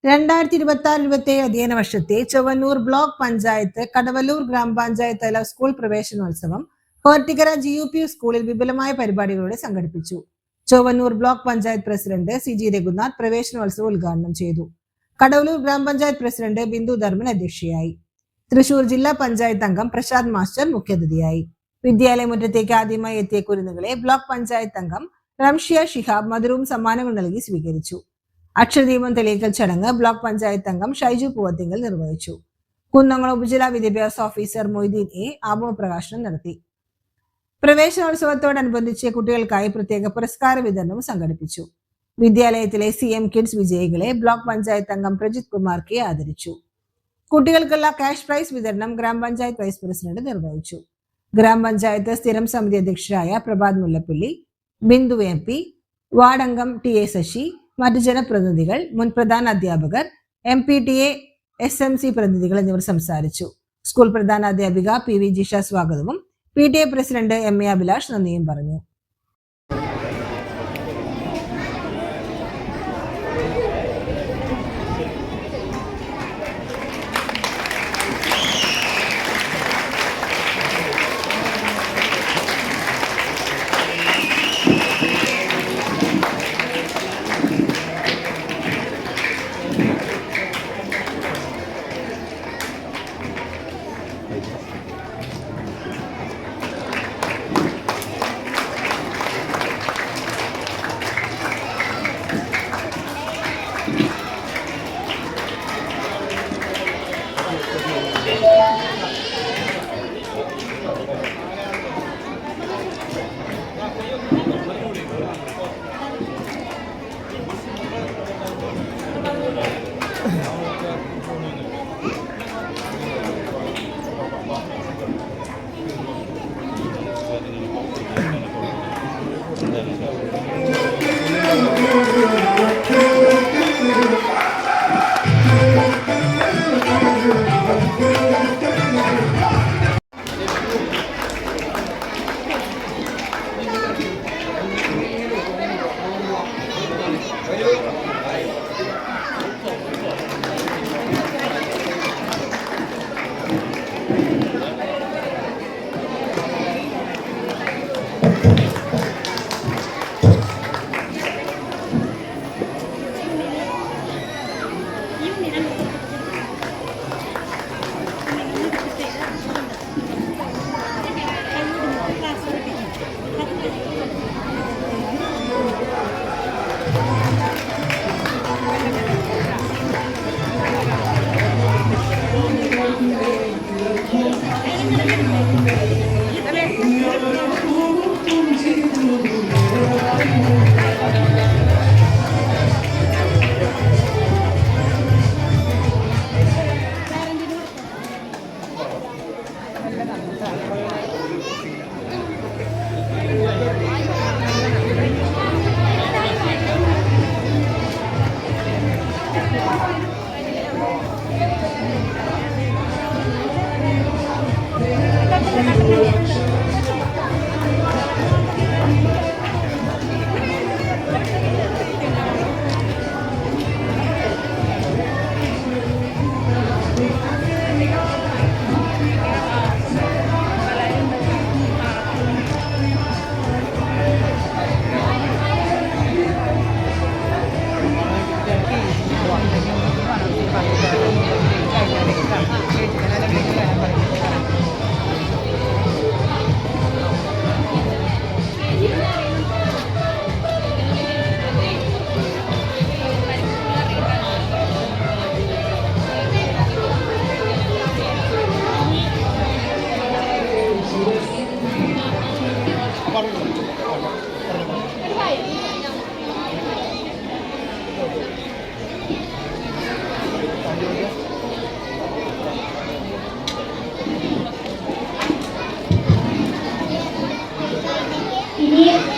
2026-27 അധ്യയന വർഷത്തെ ചൊവ്വന്നൂർ ബ്ലോക്ക് പഞ്ചായത്ത് കടവല്ലൂർ ഗ്രാമപഞ്ചായത്ത് തല സ്കൂൾ പ്രവേശനോത്സവം കോർട്ടിക്കര GUP സ്കൂളിൽ വിപുലമായ പരിപാടികളോടെ സംഘടിപ്പിച്ചു. Chowwannur block panchayat president CG Raghunath പ്രവേശനോത്സവം ഉദ്ഘാടനം ചെയ്തു. കടവല്ലൂർ ഗ്രാമപഞ്ചായത്ത് പ്രസിഡന്റ് ബിന്ദു ധർമ്മൻ അധ്യക്ഷയായി. തൃശൂർ ജില്ലാ പഞ്ചായത്ത് അംഗം പ്രശാന്ത് മാസ്റ്റർ മുഖ്യാതിഥിയായി. വിദ്യാലയ മുറ്റത്തേക്ക് ആദ്യമായി എത്തിയ കുരുന്നുകളെ ബ്ലോക്ക് പഞ്ചായത്ത് അംഗം റംഷിയ ഷിഹാബ് മധുരവും സമ്മാനങ്ങൾ നൽകി സ്വീകരിച്ചു. അക്ഷരദീപം തെളിയിക്കൽ ചടങ്ങ് ബ്ലോക്ക് പഞ്ചായത്ത് അംഗം ഷൈജു പൂവത്തിങ്കൽ നിർവഹിച്ചു. കുന്നംകുളം ഉപജില്ലാ വിദ്യാഭ്യാസ ഓഫീസർ മൊയ്തീൻ ആമുഖ പ്രകാശനം നടത്തി. പ്രവേശനോത്സവത്തോടനുബന്ധിച്ച് കുട്ടികൾക്കായി പ്രത്യേക പുരസ്കാര വിതരണവും സംഘടിപ്പിച്ചു. വിദ്യാലയത്തിലെ CM കിഡ്സ് വിജയികളെ ബ്ലോക്ക് പഞ്ചായത്ത് അംഗം പ്രജിത് കുമാർ K ആദരിച്ചു. കുട്ടികൾക്കുള്ള ക്യാഷ് പ്രൈസ് വിതരണം ഗ്രാമപഞ്ചായത്ത് വൈസ് പ്രസിഡന്റ് നിർവഹിച്ചു. ഗ്രാമപഞ്ചായത്ത് സ്ഥിരം സമിതി അധ്യക്ഷരായ പ്രഭാത് മുല്ലപ്പള്ളി, ബിന്ദു MP, വാർഡംഗം TA ശശി, മറ്റു ജനപ്രതിനിധികൾ, മുൻ പ്രധാന അധ്യാപകർ, MPTA, SMC പ്രതിനിധികൾ എന്നിവർ സംസാരിച്ചു. സ്കൂൾ പ്രധാന അധ്യാപിക PV ജിഷ സ്വാഗതവും PTA പ്രസിഡന്റ് MA അഭിലാഷ് നന്ദിയും പറഞ്ഞു.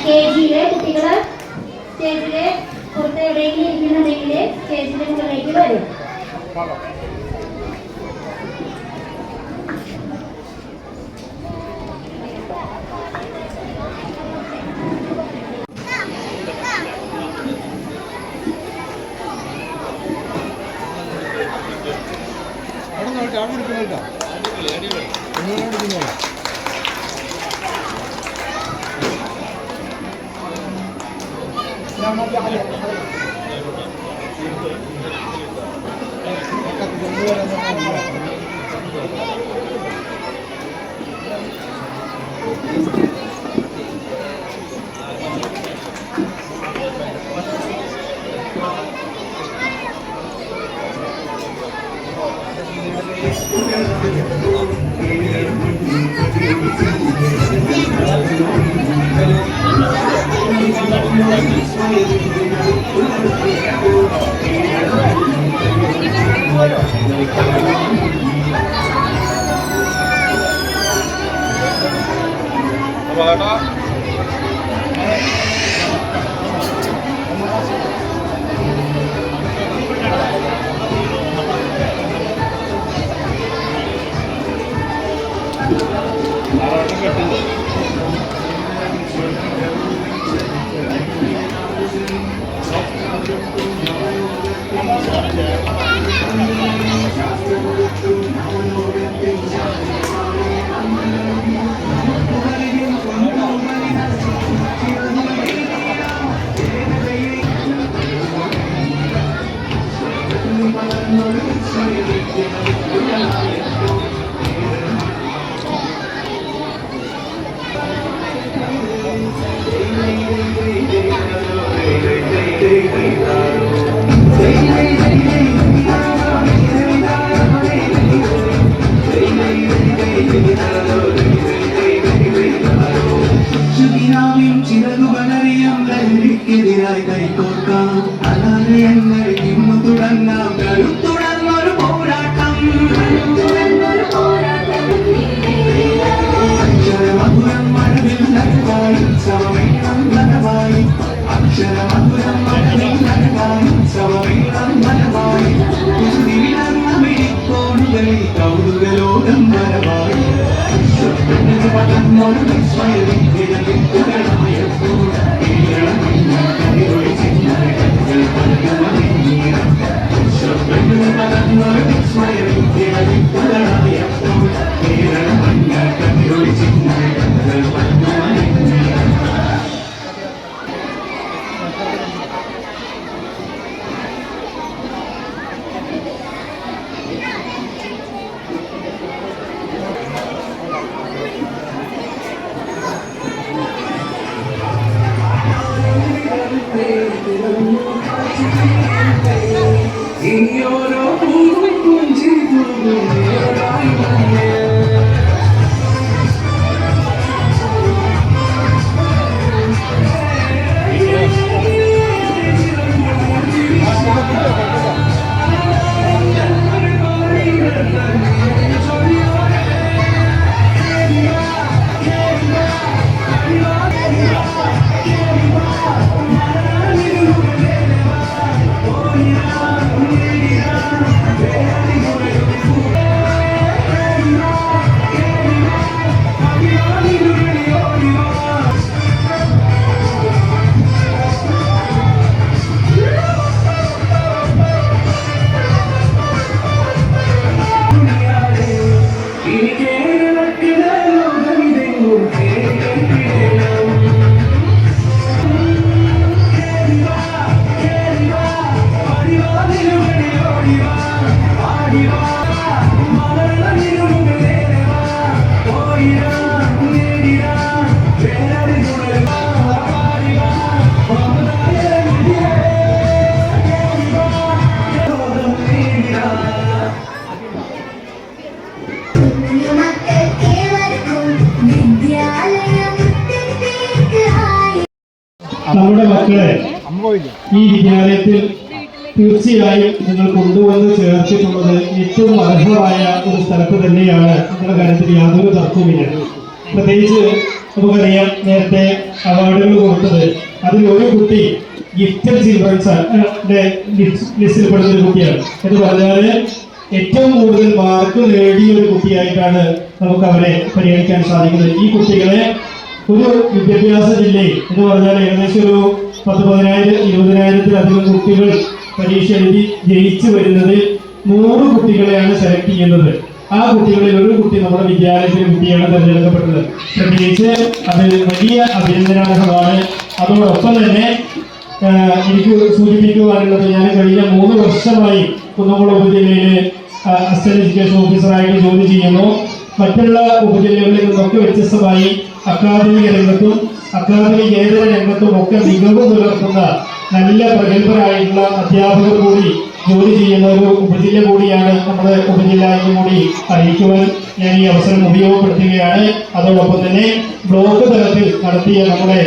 KGയിലെ കുട്ടികൾ സ്റ്റേജിലെ പുറത്ത് എവിടെയെങ്കിലും ഇരിക്കുന്നുണ്ടെങ്കിൽ സ്റ്റേജിന്റെ മുകളിലേക്ക് വരും. നമ്മുടെ മക്കളെ ഈ വിദ്യാലയത്തിൽ തീർച്ചയായും നിങ്ങൾ കൊണ്ടുവന്ന് ചേർത്തിട്ടുള്ളത് ഏറ്റവും അർഹമായ ഒരു സ്ഥലത്ത് തന്നെയാണ് എന്ന കാര്യത്തിൽ യാതൊരു തർക്കവുമില്ല. പ്രത്യേകിച്ച് നമുക്കറിയാം, നേരത്തെ അവാർഡുകൾ കൊടുത്തത് അതിൽ ഒരു കുട്ടി ഗിഫ്റ്റഡ് ചിൽഡ്രൻസ് ലിസ്റ്റിൽ പെടുന്ന ഒരു കുട്ടിയാണ്. എന്ന് പറഞ്ഞാൽ ഏറ്റവും കൂടുതൽ മാർക്ക് നേടിയ ഒരു കുട്ടിയായിട്ടാണ് നമുക്ക് അവരെ പരിഗണിക്കാൻ സാധിക്കുന്നത്. ഈ കുട്ടികളെ ഒരു വിദ്യാഭ്യാസ ജില്ലയിൽ എന്ന് പറഞ്ഞാൽ ഏകദേശം ഒരു 10,000-20,000-20,000-ലധികം കുട്ടികൾ പരീക്ഷ എഴുതി ജയിച്ചു വരുന്നത് 100 കുട്ടികളെയാണ് സെലക്ട് ചെയ്യുന്നത്. ആ കുട്ടികളിൽ ഒരു കുട്ടി നമ്മുടെ വിദ്യാലയത്തിലെ കുട്ടിയാണ് തിരഞ്ഞെടുക്കപ്പെട്ടത്. പ്രത്യേകിച്ച് അത് വലിയ അഭിനന്ദനാർഹമാണ്. അതോടൊപ്പം തന്നെ എനിക്ക് സൂചിപ്പിക്കുവാനുള്ളത്, ഞാൻ കഴിഞ്ഞ 3 വർഷമായി കുന്നംകുളം ഉപജില്ലയിലെ അസിസ്റ്റന്റ് എഡ്യൂക്കേഷൻ ഓഫീസറായിട്ട് ജോലി ചെയ്യുന്നു. മറ്റുള്ള ഉപജില്ലകളിൽ നിന്നൊക്കെ വ്യത്യസ്തമായി അക്കാദമിക രംഗത്തും അക്കാദമികേതര രംഗത്തും ഒക്കെ മികവ് പുലർത്തുന്ന നല്ല പ്രഗത്ഭരായിട്ടുള്ള അധ്യാപകർ കൂടി ജോലി ചെയ്യുന്ന ഒരു ഉപജില്ല കൂടിയാണ് നമ്മുടെ ഉപജില്ല എന്ന് കൂടി അറിയിക്കുവാൻ ഞാൻ ഈ അവസരം ഉപയോഗപ്പെടുത്തുകയാണ്. അതോടൊപ്പം തന്നെ ബ്ലോക്ക് തലത്തിൽ നടത്തിയ നമ്മുടെ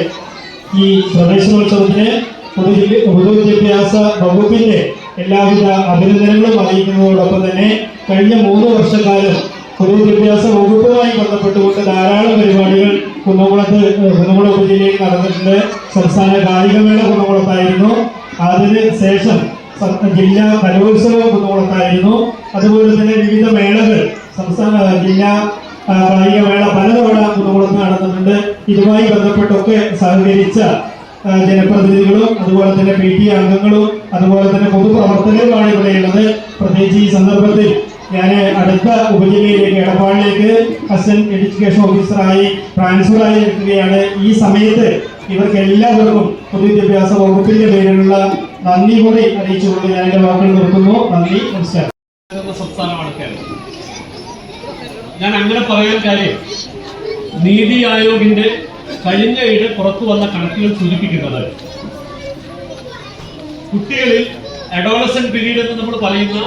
ഈ പ്രവേശനോത്സവത്തിന് പൊതുവിദ്യാഭ്യാസ വകുപ്പിന്റെ എല്ലാവിധ അഭിനന്ദനങ്ങളും അറിയിക്കുന്നതോടൊപ്പം തന്നെ കഴിഞ്ഞ 3 വർഷക്കാലം പൊതുവിദ്യാഭ്യാസ വകുപ്പുമായി ബന്ധപ്പെട്ടുകൊണ്ട് ധാരാളം പരിപാടികൾ കുന്നംകുളം ഉപജില്ലയിൽ നടന്നിട്ടുണ്ട്. സംസ്ഥാന കായികമേള കുന്നംകുളത്തായിരുന്നു. അതിന് ശേഷം ജില്ലാ കലോത്സവം കുന്നംകുളത്തായിരുന്നു. അതുപോലെ തന്നെ വിവിധ മേളകൾ ജില്ലാ കായികമേള പലതവണ കുന്നംകുളത്ത് നടന്നിട്ടുണ്ട്. ഇതുമായി ബന്ധപ്പെട്ടൊക്കെ സഹകരിച്ച ജനപ്രതിനിധികളും അതുപോലെ തന്നെ PTA അംഗങ്ങളും അതുപോലെ തന്നെ പൊതുപ്രവർത്തകരുമാണ് ഇവിടെയുള്ളത്. പ്രത്യേകിച്ച് ഈ സന്ദർഭത്തിൽ ഞാൻ അടുത്ത ഉപജില്ലയിലേക്ക് എടപ്പാളിലേക്ക് അസിസ്റ്റന്റ് എഡ്യൂക്കേഷൻ ഓഫീസറായി ട്രാൻസ്ഫറായി എടുക്കുകയാണ്. ഈ സമയത്ത് ഇവർക്ക് എല്ലാവർക്കും പൊതുവിദ്യാഭ്യാസ വകുപ്പിന്റെ പേരിലുള്ള നന്ദി കൂടി അറിയിച്ചുകൊണ്ട് ഞാൻ എന്റെ വാക്കുകൾ നിർത്തുന്നു. നന്ദി, നമസ്കാരം. സംസ്ഥാനമാണ് കേരളം. ഞാൻ അങ്ങനെ പറയാൻ കാര്യം, നീതി ആയോഗിന്റെ കഴിഞ്ഞയിടെ പുറത്തു വന്ന കണക്കുകൾ സൂചിപ്പിക്കുന്നത് കുട്ടികളിൽ അഡോളസെന്റ് പീരീഡ് എന്ന് നമ്മൾ പറയുന്ന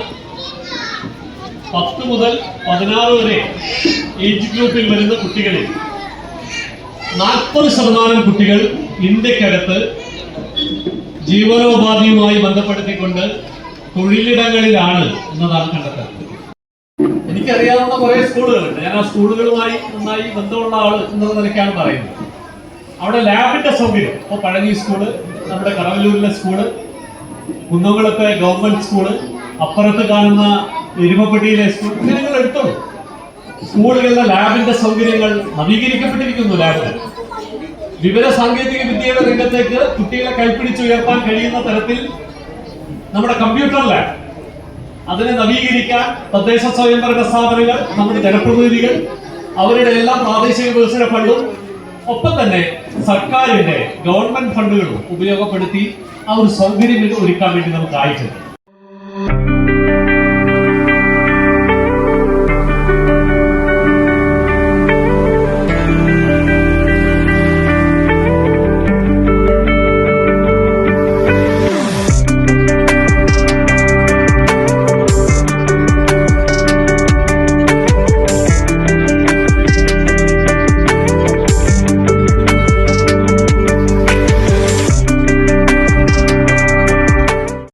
10 മുതൽ 16 വരെ ഏജ് ഗ്രൂപ്പിൽ വരുന്ന കുട്ടികളിൽ 40% കുട്ടികൾ ഇന്ത്യക്കകത്ത് ജീവനോപാധിയുമായി ബന്ധപ്പെടുത്തിക്കൊണ്ട് തൊഴിലിടങ്ങളിലാണ് എന്നതാണ് കണ്ടെത്തൽ. എനിക്കറിയാവുന്ന കുറെ സ്കൂളുകളുണ്ട്. ഞാൻ ആ സ്കൂളുകളുമായി നന്നായി ബന്ധമുള്ള ആള് എന്നുള്ള നിലയ്ക്കാണ് പറയുന്നത്. അവിടെ ലാബിന്റെ സൗകര്യം, ഇപ്പോൾ പഴനി സ്കൂള്, നമ്മുടെ കടവല്ലൂരിലെ സ്കൂള്, കുന്നംകുളത്തെ ഗവൺമെന്റ് സ്കൂള്, അപ്പുറത്ത് കാണുന്ന എരുമപ്പെട്ടിയിലെ സ്കൂൾ, ഇങ്ങനെ നിങ്ങൾ എടുത്തോളൂ. സ്കൂളുകളിലെ ലാബിന്റെ സൗകര്യങ്ങൾ നവീകരിക്കപ്പെട്ടിരിക്കുന്നു. ലാബിൽ വിവര സാങ്കേതിക വിദ്യയുടെ രംഗത്തേക്ക് കുട്ടികളെ കൈപ്പിടിച്ചുയർത്താൻ കഴിയുന്ന തരത്തിൽ നമ്മുടെ കമ്പ്യൂട്ടർ ലാബ്, അതിനെ നവീകരിക്കാൻ തദ്ദേശ സ്വയംഭരണ സ്ഥാപനങ്ങൾ, നമ്മുടെ ജനപ്രതിനിധികൾ, അവരുടെ എല്ലാ പ്രാദേശിക വികസന ഫണ്ടും ഒപ്പം തന്നെ സർക്കാരിന്റെ ഗവൺമെന്റ് ഫണ്ടുകളും ഉപയോഗപ്പെടുത്തി ആ ഒരു സൗകര്യം ഒരുക്കാൻ വേണ്ടി നമുക്ക് ആയിട്ടുണ്ട്.